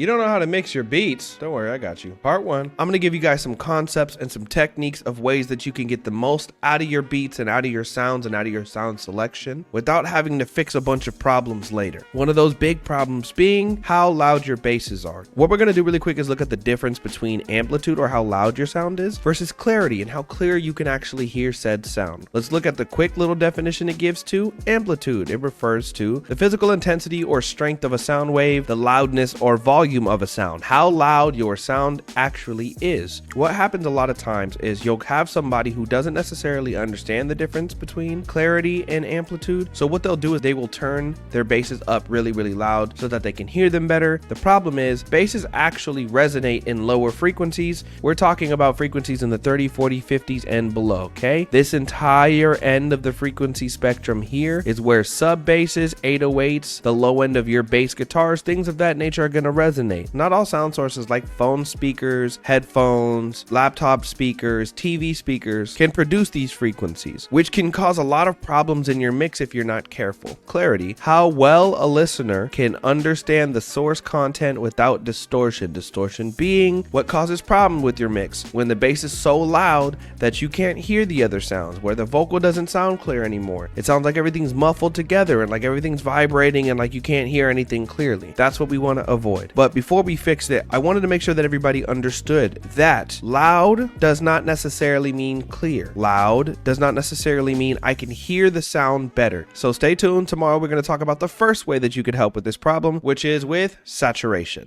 You don't know how to mix your beats? Don't worry, I got you. Part 1, I'm gonna give you guys some concepts and some techniques of ways that you can get the most out of your beats and out of your sounds and out of your sound selection without having to fix a bunch of problems later. One of those big problems being how loud your basses are. What we're gonna do really quick is look at the difference between amplitude, or how loud your sound is, versus clarity, and how clear you can actually hear said sound. Let's look at the quick little definition it gives to amplitude. It refers to the physical intensity or strength of a sound wave, the loudness or volume of a sound, how loud your sound actually is. What happens a lot of times is you'll have somebody who doesn't necessarily understand the difference between clarity and amplitude. So what they'll do is they will turn their basses up really, really loud so that they can hear them better. The problem is basses actually resonate in lower frequencies. We're talking about frequencies in the 30, 40, 50s and below, okay? This entire end of the frequency spectrum here is where sub basses, 808s, the low end of your bass guitars, things of that nature are going to resonate. Not all sound sources like phone speakers, headphones, laptop speakers, TV speakers can produce these frequencies, which can cause a lot of problems in your mix if you're not careful. Clarity, how well a listener can understand the source content without distortion. Distortion being what causes problem with your mix when the bass is so loud that you can't hear the other sounds, where the vocal doesn't sound clear anymore. It sounds like everything's muffled together and like everything's vibrating and like you can't hear anything clearly. That's what we want to avoid. But before we fixed it, I wanted to make sure that everybody understood that loud does not necessarily mean clear. Loud does not necessarily mean I can hear the sound better. So stay tuned. Tomorrow we're going to talk about the first way that you could help with this problem, which is with saturation.